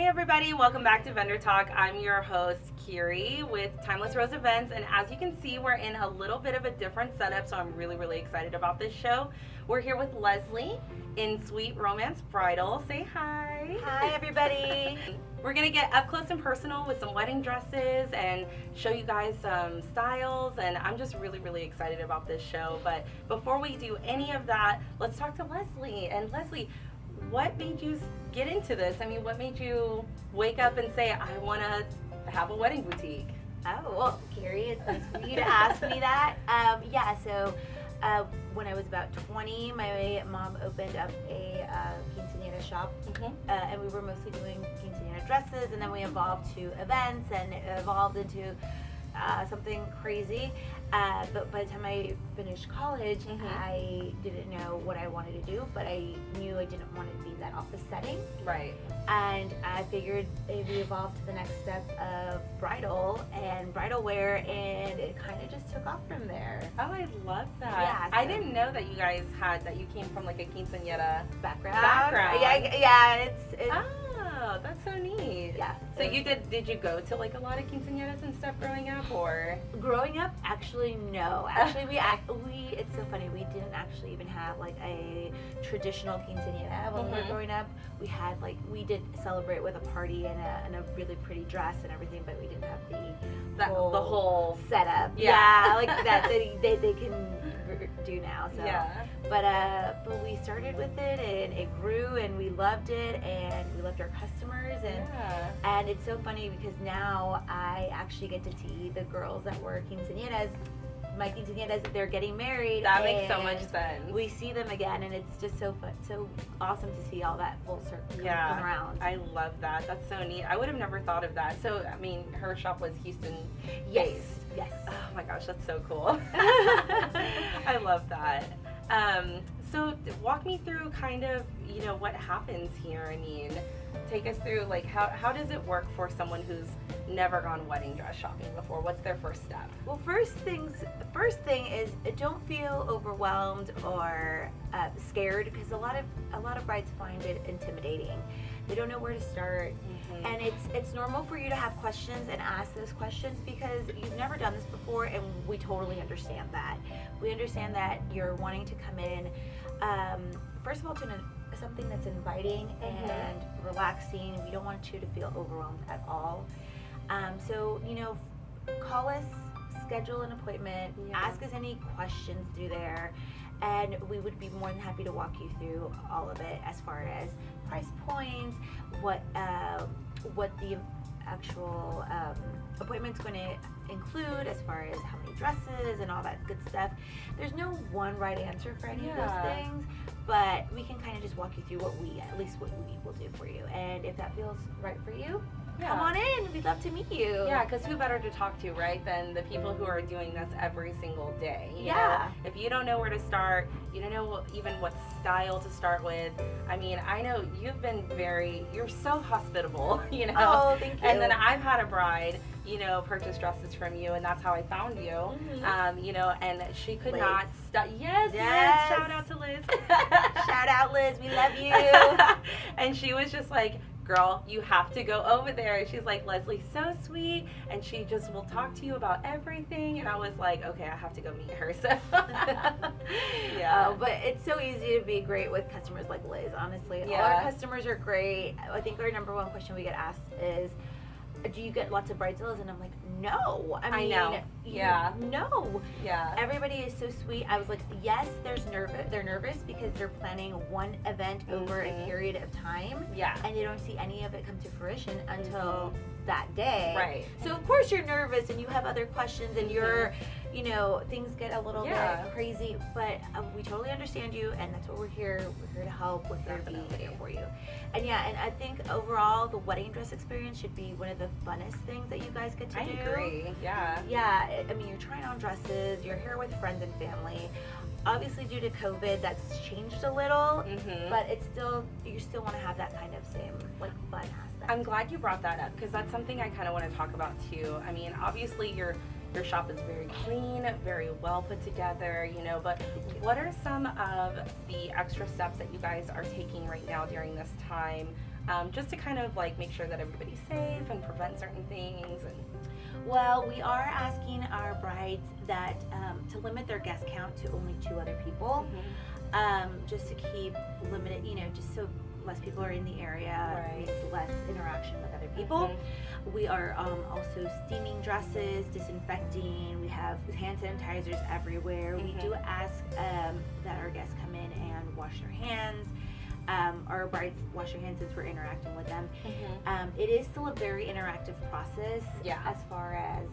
Hey everybody, welcome back to Vendor Talk. I'm your host, Kiri, with Timeless Rose Events, and as you can see, we're in a little bit of a different setup, so I'm really excited about this show. We're here with Leslie in Sweet Romance Bridal. Say hi. Hi everybody. We're gonna get up close and personal with some wedding dresses and show you guys some styles, and I'm just really excited about this show. But before we do any of that, let's talk to Leslie. And Leslie, what made you get into this? I mean, what made you wake up and say, I want to have a wedding boutique? Oh, well, Kiri, it's nice for you to ask me that. When I was about 20, my mom opened up a quinceañera shop, and we were mostly doing quinceañera dresses, and then we evolved to events, and it evolved into something crazy. But by the time I finished college, I didn't know what I wanted to do, but I knew I didn't want to be that office setting. Right. And I figured we evolved to the next step of bridal and bridal wear, and it kind of just took off from there. Oh, I love that. Yeah, I didn't know that you guys that you came from like a quinceañera background. Yeah, it's Oh, that's so neat. Yeah. So did you go to like a lot of quinceañeras and stuff growing up, or? Growing up, actually, no. Actually, we it's so funny, we didn't actually even have like a traditional quinceañera when we were growing up. We did celebrate with a party and a really pretty dress and everything, but we didn't have the whole setup. Yeah. Like that they can do now. So. Yeah. But we started with it, and it grew, and we loved it, and we loved our customers, and it's so funny because now I actually get to see the girls that were quinceañeras. My quinceañeras, they're getting married. That makes so much sense. We see them again, and it's just so fun, so awesome to see all that full circle come around. I love that. That's so neat. I would have never thought of that. So, I mean, her shop was Houston based. Yes. Oh my gosh, that's so cool. I love that. So walk me through kind of, what happens here. I mean, take us through, like, how does it work for someone who's never gone wedding dress shopping before? What's their first step? Well, first thing is don't feel overwhelmed or scared, because a lot of brides find it intimidating. They don't know where to start, and it's normal for you to have questions and ask those questions because you've never done this before, and we totally understand that. We understand that you're wanting to come in, first of all, to something that's inviting and relaxing. We don't want you to feel overwhelmed at all. So, call us, schedule an appointment, ask us any questions through there, and we would be more than happy to walk you through all of it as far as price points, what the actual appointment's going to include as far as how many dresses and all that good stuff. There's no one right answer for any of those things, but we can kind of just walk you through what we will do for you. And if that feels right for you, come on in. We'd love to meet you. Yeah, because who better to talk to, right, than the people who are doing this every single day. You Yeah. know? If you don't know where to start, you don't know even what style to start with. I mean, I know you're so hospitable, Oh, thank you. And then I've had a bride, purchase dresses from you, and that's how I found you. And she could Liz. not stop. Yes, Yes. Liz. Shout out to Liz. Shout out, Liz. We love you. And she was just like, girl, you have to go over there. She's like, Leslie's so sweet, and she just will talk to you about everything. And I was like, okay, I have to go meet her. So but it's so easy to be great with customers like Liz, honestly. Yeah. All our customers are great. I think our number one question we get asked is, do you get lots of bridezillas? And I'm like, no. I know. No. Yeah. Everybody is so sweet. I was like, yes, they're nervous because they're planning one event over a period of time. Yeah. And they don't see any of it come to fruition until that day. Right. So of course you're nervous and you have other questions and you're, things get a little bit crazy, but we totally understand you, and that's what we're here. We're here to help. We're here to be there for you. And and I think overall the wedding dress experience should be one of the funnest things that you guys get to do. I agree. Yeah. Yeah. I mean, you're trying on dresses. You're here with friends and family. Obviously, due to COVID, that's changed a little, but you still want to have that kind of same fun aspect. I'm glad you brought that up because that's something I kind of want to talk about too. I mean, obviously your shop is very clean, very well put together, but what are some of the extra steps that you guys are taking right now during this time just to kind of like make sure that everybody's safe and prevent certain things. And Well, we are asking our brides that to limit their guest count to only 2 other people, just to keep limited, just so less people are in the area, Right. means less interaction with other people. We are also steaming dresses, disinfecting. We have hand sanitizers everywhere. We do ask that our guests come in and wash their hands. Our brides wash their hands since we're interacting with them. It is still a very interactive process. Yeah. As far as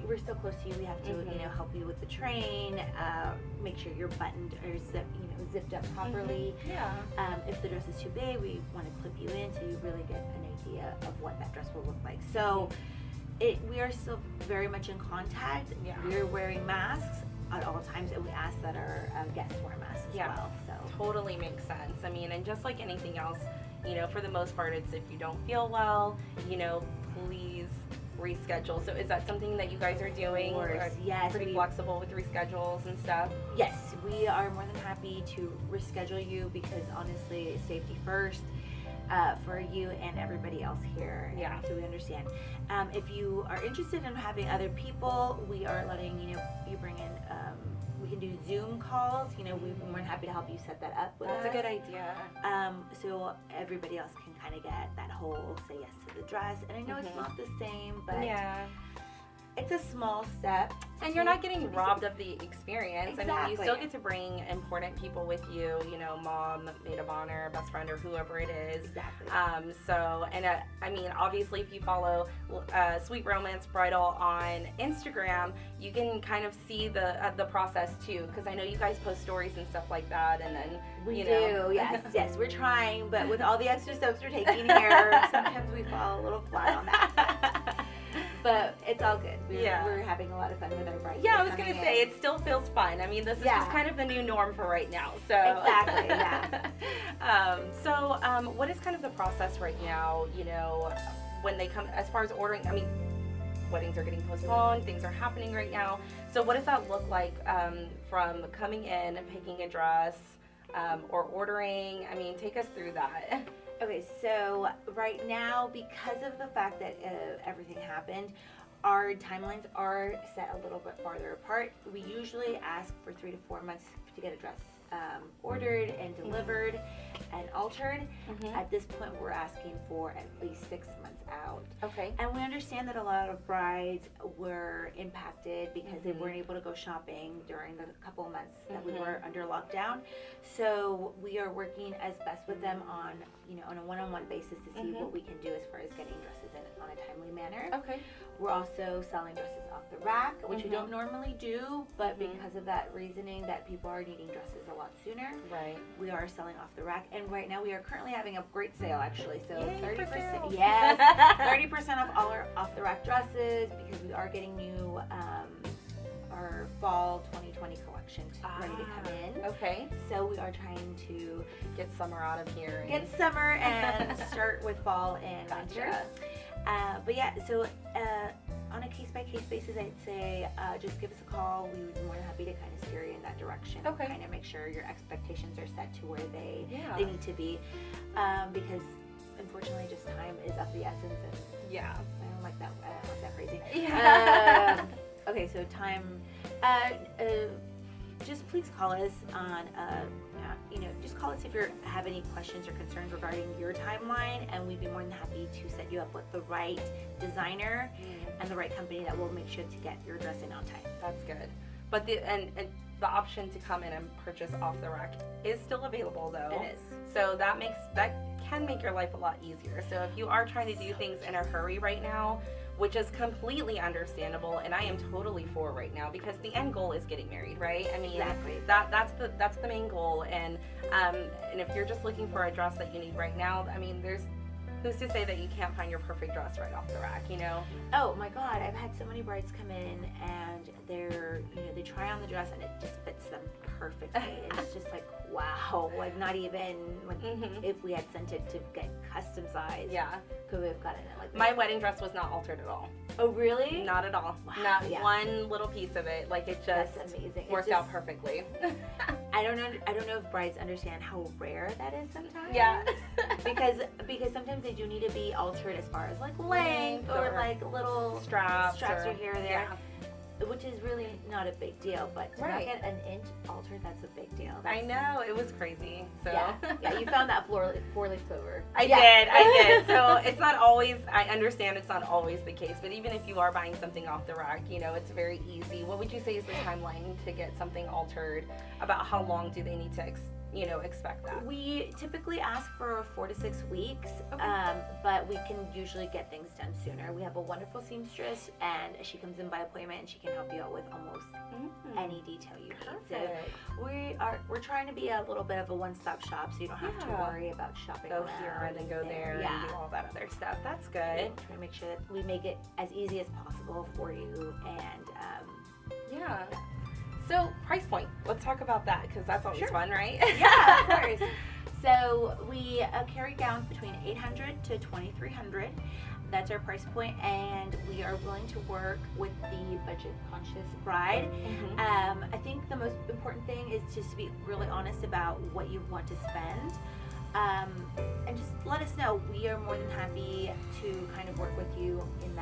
we're so close to you. We have to help you with the train, make sure you're buttoned or zipped up properly. Yeah. If the dress is too big, we want to clip you in so you really get an idea of what that dress will look like. So we are still very much in contact. Yeah. We're wearing masks at all times, and we ask that our guests wear masks as well. So Totally makes sense. I mean, and just like anything else, for the most part, it's if you don't feel well, please reschedule. So is that something that you gues are doing? Of course, Or yes. pretty flexible with reschedules and stuff? Yes, we are more than happy to reschedule you because honestly, safety first for you and everybody else here. Yeah. So we understand. If you are interested in having other people, we are letting you bring in. We can do Zoom calls. We're more than happy to help you set that up with That's us. a good idea. So everybody else can kind of get that whole say yes to the dress. And I know it's not the same, but Yeah. it's a small step. And you're not getting robbed of the experience. I mean, you Exactly. still get to bring important people with you, mom, maid of honor, best friend, or whoever it is. Exactly. I mean, obviously, if you follow Sweet Romance Bridal on Instagram, you can kind of see the process too, because I know you guys post stories and stuff like that, and then We do, yes, we're trying, but with all the extra steps we're taking here, sometimes we fall a little flat on that. But it's all good. We're having a lot of fun with our brides. Yeah, I was gonna say it still feels fun. I mean, this is just kind of the new norm for right now. So exactly, yeah. What is kind of the process right now? When they come, as far as ordering. I mean, weddings are getting postponed. Things are happening right now. So what does that look like from coming in and picking a dress or ordering? I mean, take us through that. Okay, so right now, because of the fact that everything happened, our timelines are set a little bit farther apart. We usually ask for 3 to 4 months to get a dress ordered and delivered and altered. At this point, we're asking for at least 6 months out. Okay. And we understand that a lot of brides were impacted because they weren't able to go shopping during the couple of months that we were under lockdown. So we are working as best with them on a one-on-one basis to see what we can do as far as getting dresses in on a timely manner. Okay. We're also selling dresses off the rack, which we don't normally do, but because of that reasoning that people are needing dresses a lot sooner, Right. we are selling off the rack. And right now we are currently having a great sale, actually. So Yay, 30%, for sales. yes, 30% off all our off the rack dresses because we are getting new our fall 2020 collection ready to come in. Okay. So we are trying to Get summer out of here. get summer and start with fall and winter. But yeah, so on a case-by-case basis, I'd say just give us a call. We would be more than happy to kind of steer you in that direction. Okay. Kind of make sure your expectations are set to where they need to be. Because unfortunately, just time is of the essence. And Yeah. I don't like that phrasing. Yeah. Okay, so time. Just please call us on. Just call us if you have any questions or concerns regarding your timeline, and we'd be more than happy to set you up with the right designer and the right company that will make sure to get your dress in on time. That's good. But the option to come in and purchase off the rack is still available, though. It is. So that can make your life a lot easier. So if you are trying to do things in a hurry right now, which is completely understandable, and I am totally for right now because the end goal is getting married, right? I mean, Exactly. that's the main goal. And if you're just looking for a dress that you need right now, I mean, who's to say that you can't find your perfect dress right off the rack, Oh my God, I've had so many brides come in and they try on the dress and it just fits them perfectly. And it's just like, wow, like not even like if we had sent it to get custom size. Yeah. Could we have gotten it like this? My wedding dress was not altered at all. Oh really? Not at all. Wow, Not yeah. one little piece of it. Like it just That's amazing. worked out perfectly. I don't know if brides understand how rare that is sometimes. Yeah. because sometimes they do need to be altered as far as like length or like little straps or here or there. Yeah. Which is really not a big deal, but to Right. not get an inch altered, that's a big deal. I know, it was crazy. So Yeah, you found that four-leaf clover. I did. So it's not always, I understand it's not always the case, but even if you are buying something off the rack, you know, it's very easy. What would you say is the timeline to get something altered? About how long do they need to expect that? We typically ask for 4 to 6 weeks, Okay. but we can usually get things done sooner. We have a wonderful seamstress, and she comes in by appointment, and she can help you out with almost any detail you need. Perfect. So we're trying to be a little bit of a one-stop shop, so you don't have to worry about shopping Go around here and then go there and do all that other stuff. That's good. Trying to make sure that we make it as easy as possible for you, and Yeah. So price point. Let's talk about that because that's always fun, right? yeah, of course. So we carry gowns between $800 to $2,300. That's our price point, and we are willing to work with the budget-conscious bride. I think the most important thing is just to be really honest about what you want to spend, and just let us know. We are more than happy to kind of work with you in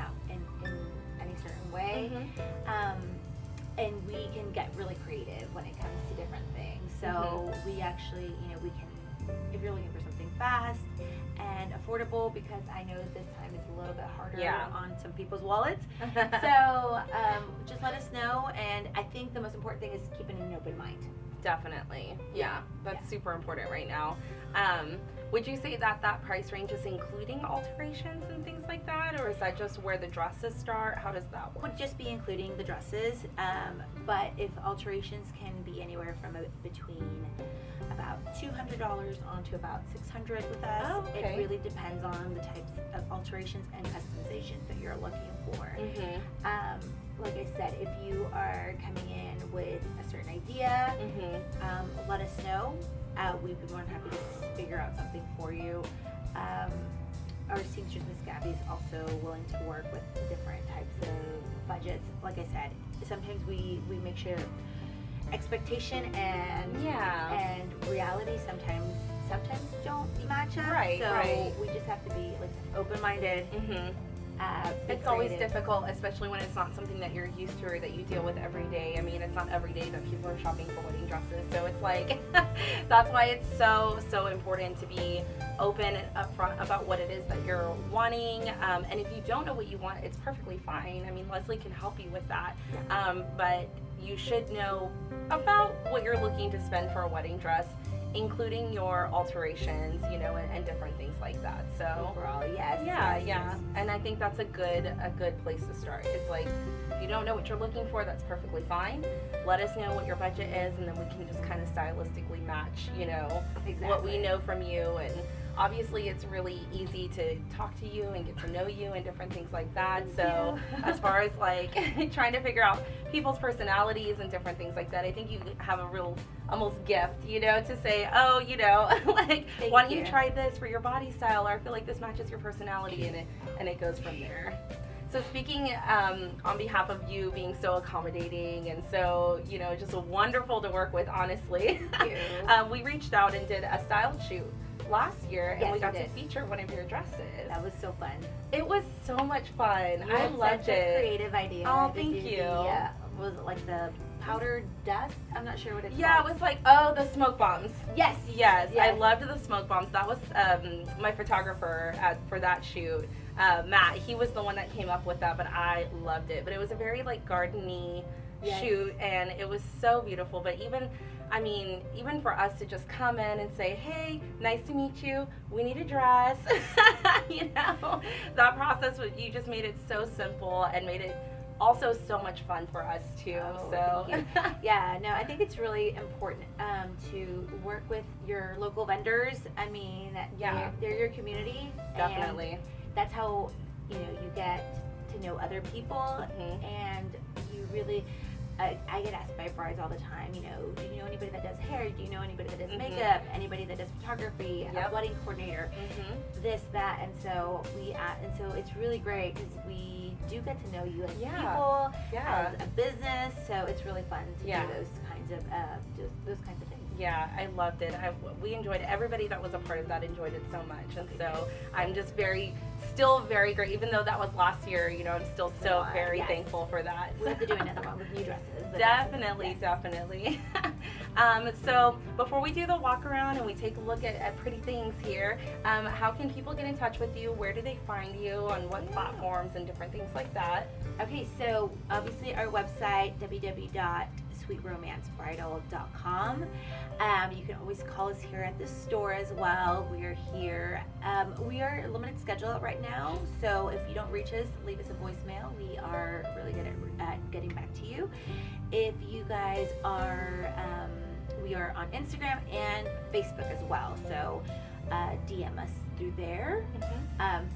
any certain way. And we can get really creative when it comes to different things. So we actually, we can, if you're looking for something fast and affordable, because I know this time is a little bit harder on some people's wallets. So just let us know. And I think the most important thing is keeping an open mind. Definitely. Yeah. That's super important right now. Would you say that price range is including alterations and things like that, or is that just where the dresses start? How does that work? Would just be including the dresses, but if alterations can be anywhere from between about $200 on to about $600 with us. Oh, okay. It really depends on the types of alterations and customizations that you're looking for. Like I said, if you are coming in with a certain idea, let us know. We'd be more than happy to figure out something for you. Our seamstress, Miss Gabby, is also willing to work with different types of budgets. Like I said, sometimes we make sure expectation and reality sometimes don't match up. So we just have to be like open-minded. It's always difficult, especially when it's not something that you're used to or that you deal with every day. I mean, it's not every day that people are shopping for wedding dresses. So it's like, that's why it's so important to be open and upfront about what it is that you're wanting. And if you don't know what you want, it's perfectly fine. I mean, Leslie can help you with that. But you should know about what you're looking to spend for a wedding dress, including your alterations, and different things like that. So overall, yes. Yeah. And I think that's a good place to start. It's like, if you don't know what you're looking for, that's perfectly fine. Let us know what your budget is, and then we can just kind of stylistically match, what we know from you. And obviously it's really easy to talk to you and get to know you and different things like that. So as far as like trying to figure out people's personalities and different things like that, I think you have a real almost gift, to say, like, why don't you try this for your body style, or I feel like this matches your personality, and it goes from there. So speaking on behalf of you being so accommodating and so, just wonderful to work with, honestly, we reached out and did a style shoot last year, and we got to feature one of your dresses. That was so fun. It was so much fun. I loved such it. A creative idea. Oh, thank you. Was it like the powdered dust? I'm not sure what it's called. Yeah, it was like, the smoke bombs. Yes. I loved the smoke bombs. That was my photographer for that shoot, Matt. He was the one that came up with that, but I loved it. But it was a very like garden-y shoot, and it was so beautiful. But even for us to just come in and say, hey, nice to meet you, we need a dress, that process, you just made it so simple and made it also so much fun for us too. I think it's really important to work with your local vendors. I mean, they're your community. Definitely. And that's how you get to know other people, and you really. I get asked by brides all the time, do you know anybody that does hair? Do you know anybody that does makeup? Anybody that does photography? A wedding coordinator? This, that, and so it's really great because we do get to know you as people, as a business. So it's really fun to do those kinds of things. Yeah, I loved it. We enjoyed it. Everybody that was a part of that enjoyed it so much. And so I'm just still very great. Even though that was last year, you know, I'm still so very thankful for that. We'll have to do another one with new dresses. Definitely. So before we do the walk around and we take a look at pretty things here, how can people get in touch with you? Where do they find you? On what platforms and different things like that? Okay, so obviously our website, www.sweetromancebridal.com. You can always call us here at the store as well. We are here. We are a limited schedule right now, so if you don't reach us, leave us a voicemail. We are really good at getting back to you. If you guys are, we are on Instagram and Facebook as well, so DM us through there.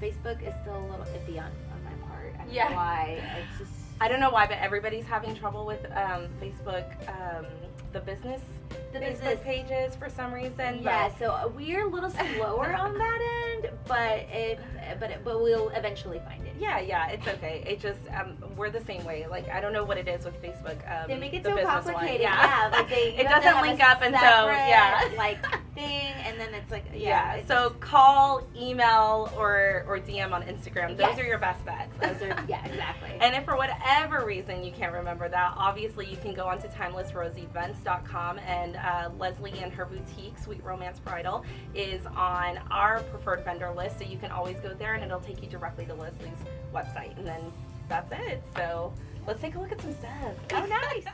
Facebook is still a little iffy on my part. I don't know why. It's just, I don't know why, but everybody's having trouble with Facebook, the business Facebook pages for some reason. Yeah, so we're a little slower on that end, but we'll eventually find it. Yeah, it's okay. It just we're the same way. Like, I don't know what it is with Facebook. They make it the so business complicated. One. Yeah, like it doesn't link up, and so like thing, and then it's like So call, email, or DM on Instagram. Those are your best bets. Those are exactly. And if for whatever reason you can't remember that, obviously you can go onto timelessroseevents.com, and Leslie and her boutique, Sweet Romance Bridal, is on our preferred vendor list, so you can always go there and it'll take you directly to Leslie's website, and then that's it. So let's take a look at some stuff. Oh, nice.